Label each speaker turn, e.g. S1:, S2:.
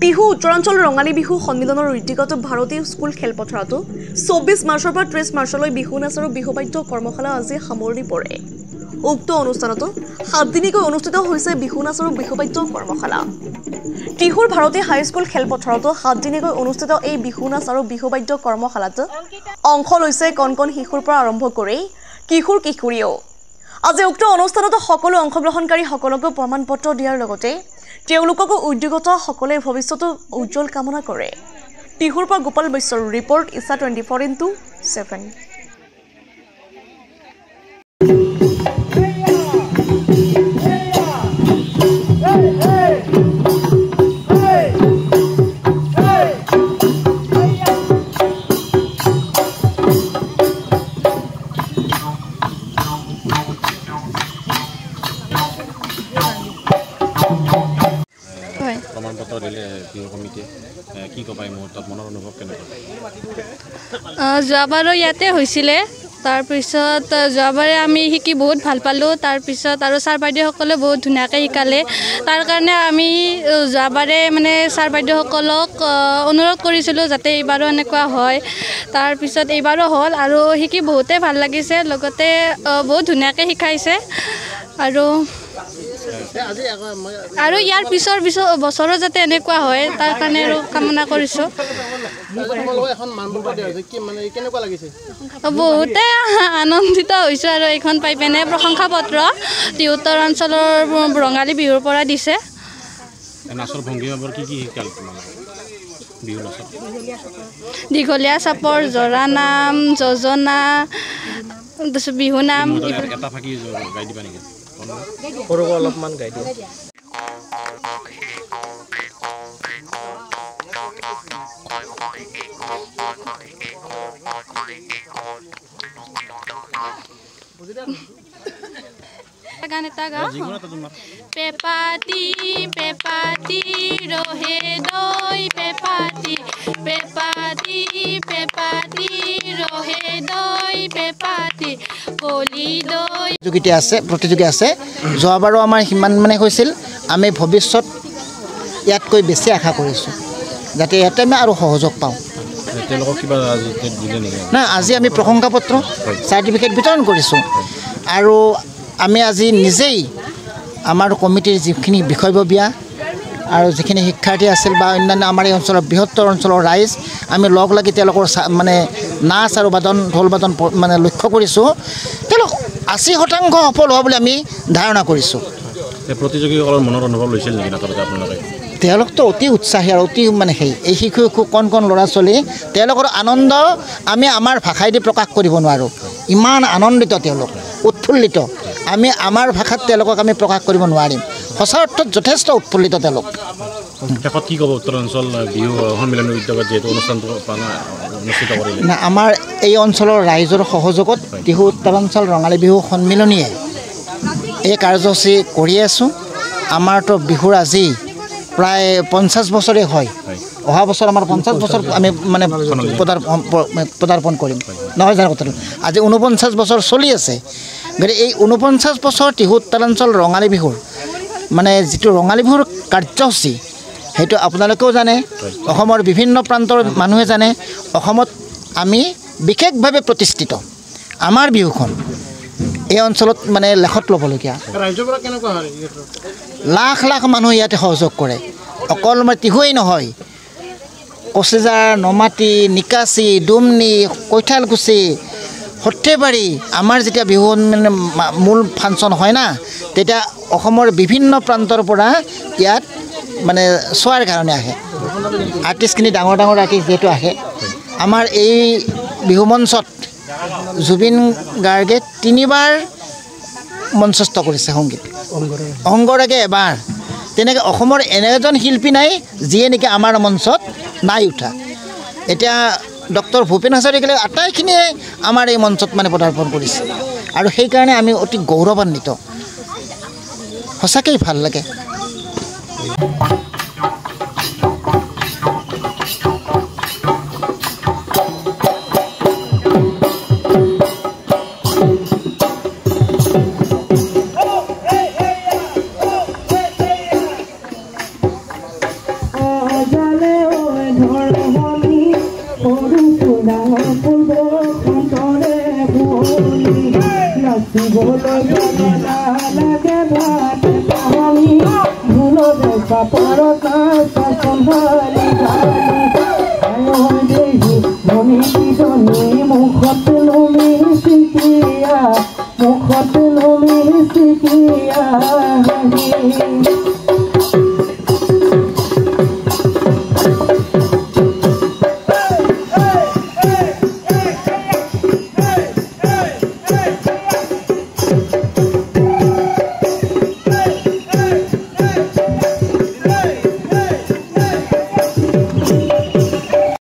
S1: বিহু উত্তৰাঞ্চল ৰঙালী বিহু সন্মিলনৰ ঋতিগত ভাৰতীয় স্কুল খেলপথাৰতো 24 মাৰ্চৰ পৰা 30 মাৰ্চলৈ বিহু নাচ আৰু বিহু বাদ্য কৰ্মশালা আজি সামৰণি পৰে। উক্ত অনুষ্ঠানতো 7 দিনীকৈ অনুষ্ঠিত হৈছে বিহু নাচ আৰু বিহু বাদ্য কৰ্মশালা। টিহুৰ ভাৰতীয় হাইস্কুল খেলপথাৰতো 7 দিনীকৈ অনুষ্ঠিত এই বিহু নাচ আৰু বিহু বাদ্য কৰ্মশালাত অংশ লৈছে কণ কণ শিশুৰ পৰা আৰম্ভ কৰি কিশোৰ কিশোৰীও। আজি উক্ত অনুষ্ঠানতো সকলো অংশগ্ৰহণকাৰী সকলকো প্ৰমাণ পত্ৰ দিয়াৰ লগতে তেওঁলোককো উদ্যোগতা সকলে ভৱিষ্যত উজ্জ্বল কামনা কৰে। টিহুৰ পৰা গোপাল বৈশ্যৰ ৰিপৰ্ট ইছা 24/7।
S2: প্ৰমাণপত্ৰ দিলে বিহু কমিটিয়ে কি কবাই মুহূৰ্তত মনৰ অনুভৱ কেনেকুৱা?
S3: যোৱাবাৰো ইয়াতে হৈছিলে, তাৰপিছত যোৱাবাৰে আমি শিকি বহুত ভাল পালোঁ। তাৰপিছত আৰু ছাৰ বাইদেউসকলে বহুত ধুনীয়াকৈ শিকালে। তাৰ কাৰণে আমি যোৱাবাৰে মানে ছাৰ বাইদেউসকলক অনুৰোধ কৰিছিলোঁ যাতে এইবাৰো এনেকুৱা হয়। তাৰপিছত এইবাৰো হ'ল আৰু শিকি বহুতেই ভাল লাগিছে, লগতে বহুত ধুনীয়াকৈ শিকাইছে। আৰু ইয়াৰ পিছৰ বছৰো যাতে এনেকুৱা হয় তাৰ কাৰণে আৰু কামনা কৰিছোঁ। বহুতে আনন্দিত হৈছোঁ আৰু এইখন পাই পিনে প্ৰশংসা পত্ৰ টিহু উত্তৰাঞ্চলৰ ৰঙালী বিহুৰ পৰা দিছে। দীঘলীয়া চাপৰ, জৰা নাম, যোজনা, বিহু নাম অলপমান গাই দিওঁ। গান এটা গাওঁ। পেপাতি পেপাতি ৰহে দৈ পেপাতি পেপাতি পেপাতি ৰহে দৈ পেপাতি কলি দৈ প্ৰতিযোগী আছে। যোৱাবাৰো আমাৰ সিমান মানে হৈছিল। আমি ভৱিষ্যত ইয়াতকৈ বেছি আশা কৰিছোঁ যাতে ইয়াতে আমি আৰু সহযোগ পাওঁ। না আজি আমি প্ৰশংসা পত্ৰ চাৰ্টিফিকেট বিতৰণ কৰিছোঁ আৰু আমি আজি নিজেই আমাৰ কমিটিৰ যিখিনি বিষয়ববীয়া আৰু যিখিনি শিক্ষাৰ্থী আছিল বা অন্যান্য আমাৰ এই অঞ্চলৰ বৃহত্তৰ অঞ্চলৰ ৰাইজ আমি লগ লাগি তেওঁলোকৰ মানে নাচ আৰু ঢোল বাদন মানে লক্ষ্য কৰিছোঁ। তেওঁলোক 80% সফল হোৱা বুলি আমি ধাৰণা কৰিছোঁ।
S2: প্ৰতিযোগীসকলৰ মনৰ অনুভৱ লৈছিল নেকি আপোনালোকে?
S3: তেওঁলোকতো অতি উৎসাহী আৰু অতি মানে এই শিশু কণ ল'ৰা ছোৱালী তেওঁলোকৰ আনন্দ আমি আমাৰ ভাষাইদি প্ৰকাশ কৰিব নোৱাৰোঁ। ইমান আনন্দিত তেওঁলোক, উৎফুল্লিত। আমি আমাৰ ভাষাত তেওঁলোকক আমি প্ৰকাশ কৰিব নোৱাৰিম। সঁচা অৰ্থত যথেষ্ট উৎফুল্লিত তেওঁলোক।
S2: শেষত কি ক'ব উত্তৰাঞ্চল বিহু সন্মিলনৰ উদ্যোগত যিহেতু অনুষ্ঠানটো অনুষ্ঠিত কৰিলে?
S3: না আমাৰ এই অঞ্চলৰ ৰাইজৰ সহযোগত টিহু উত্তৰাঞ্চল ৰঙালী বিহু সন্মিলনীয়ে এই কাৰ্যসূচী কৰি আছোঁ। আমাৰতো বিহুৰ আজি প্ৰায় 50 বছৰে হয়। অহা বছৰ আমাৰ 50 বছৰ আমি মানে পদাৰ্পণ কৰিম নহয় জানো কথাটো। আজি 49 বছৰ চলি আছে। গতিকে এই 49 বছৰ টিহু উত্তৰাঞ্চল ৰঙালী বিহুৰ মানে যিটো ৰঙালী বিহুৰ কাৰ্যসূচী সেইটো আপোনালোকেও জানে, অসমৰ বিভিন্ন প্ৰান্তৰ মানুহে জানে। অসমত আমি বিশেষভাৱে প্ৰতিষ্ঠিত আমাৰ বিহুখন এই অঞ্চলত মানে লেখত ল'বলগীয়া। লাখ লাখ মানুহ ইয়াতে সহযোগ কৰে। অকল মানে টিহুৱেই নহয়, কচিজাৰ, নমাটি, নিকাচি, ডুমনি, কৈঠালকুচি, সৰ্থেবাৰী আমাৰ যেতিয়া বিহু মানে মূল ফাংচন হয় না তেতিয়া অসমৰ বিভিন্ন প্ৰান্তৰ পৰা ইয়াত মানে চোৱাৰ কাৰণে আহে। আৰ্টিষ্টখিনি ডাঙৰ ডাঙৰ আৰ্টিষ্ট যিহেতু আহে। আমাৰ এই বিহু মঞ্চত জুবিন গাৰ্গে 3বাৰ মঞ্চস্থ কৰিছে সংগীত, অংগৰাগে এবাৰ। তেনেকৈ অসমৰ এনে এজন শিল্পী নাই যিয়ে নেকি আমাৰ মঞ্চত নাই উঠা। এতিয়া ডক্টৰ ভূপেন হাজৰিকাই আটাইখিনিয়ে আমাৰ এই মঞ্চত মানে পদাৰ্পণ কৰিছে আৰু সেইকাৰণে আমি অতি গৌৰৱান্বিত। সঁচাকৈ ভাল লাগে।
S4: মুখত